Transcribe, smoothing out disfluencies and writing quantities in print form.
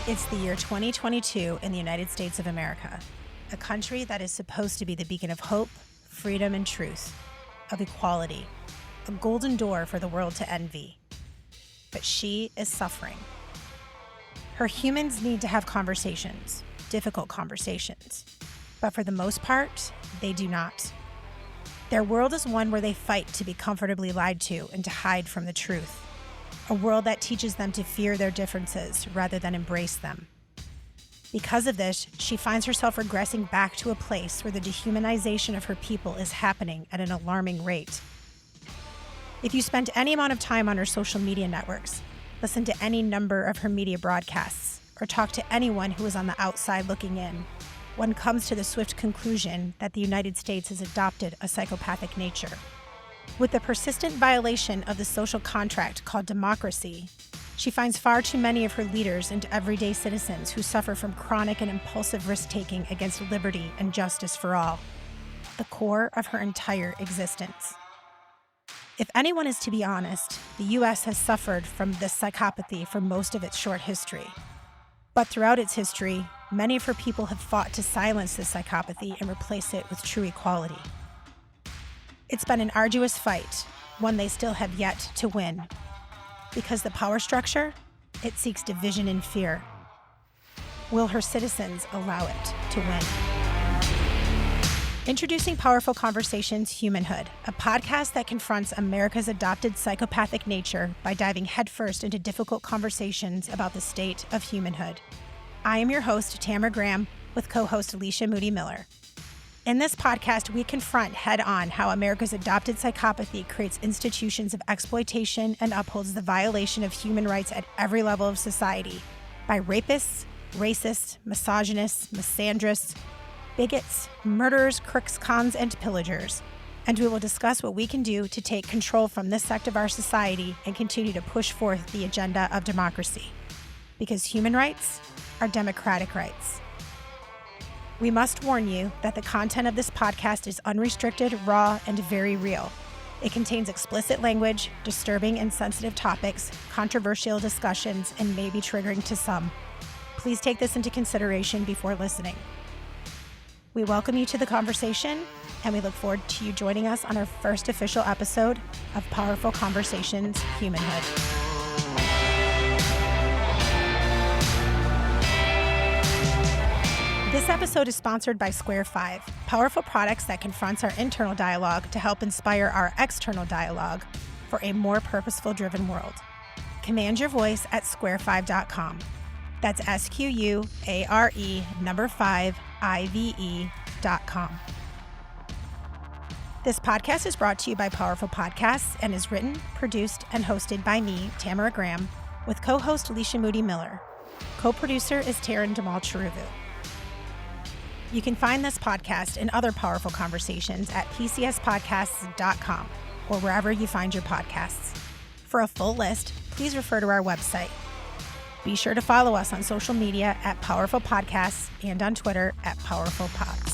It's the year 2022 in the United States of America, a country that is supposed to be the beacon of hope, freedom, and truth, of equality, a golden door for the world to envy. But she is suffering. Her humans need to have conversations, difficult conversations, but for the most part, they do not. Their world is one where they fight to be comfortably lied to and to hide from the truth. A world that teaches them to fear their differences rather than embrace them. Because of this, she finds herself regressing back to a place where the dehumanization of her people is happening at an alarming rate. If you spent any amount of time on her social media networks, listen to any number of her media broadcasts, or talk to anyone who is on the outside looking in, one comes to the swift conclusion that the United States has adopted a psychopathic nature. With the persistent violation of the social contract called democracy, she finds far too many of her leaders and everyday citizens who suffer from chronic and impulsive risk-taking against liberty and justice for all, the core of her entire existence. If anyone is to be honest, the U.S. has suffered from this psychopathy for most of its short history. But throughout its history, many of her people have fought to silence this psychopathy and replace it with true equality. It's been an arduous fight, one they still have yet to win. Because the power structure, it seeks division and fear. Will her citizens allow it to win? Introducing Powerful Conversations Humanhood, a podcast that confronts America's adopted psychopathic nature by diving headfirst into difficult conversations about the state of humanhood. I am your host, Tamara Graham, with co-host Leashia Moody-Miller. In this podcast, we confront head-on how America's adopted psychopathy creates institutions of exploitation and upholds the violation of human rights at every level of society by rapists, racists, misogynists, misandrists, bigots, murderers, crooks, cons, and pillagers. And we will discuss what we can do to take control from this sect of our society and continue to push forth the agenda of democracy. Because human rights are democratic rights. We must warn you that the content of this podcast is unrestricted, raw, and very real. It contains explicit language, disturbing and sensitive topics, controversial discussions, and may be triggering to some. Please take this into consideration before listening. We welcome you to the conversation, and we look forward to you joining us on our first official episode of Powerful Conversations Humanhood. This episode is sponsored by Square 5, powerful products that confronts our internal dialogue to help inspire our external dialogue for a more purposeful driven world. Command your voice at square5.com. That's SQUARE5IVE.com. This podcast is brought to you by Powerful Podcasts and is written, produced, and hosted by me, Tamara Graham, with co-host Leashia Moody-Miller. Co-producer is Taryn Demal-Cheruvu. You can find this podcast and other powerful conversations at pcspodcasts.com or wherever you find your podcasts. For a full list, please refer to our website. Be sure to follow us on social media at Powerful Podcasts and on Twitter at Powerful Pods.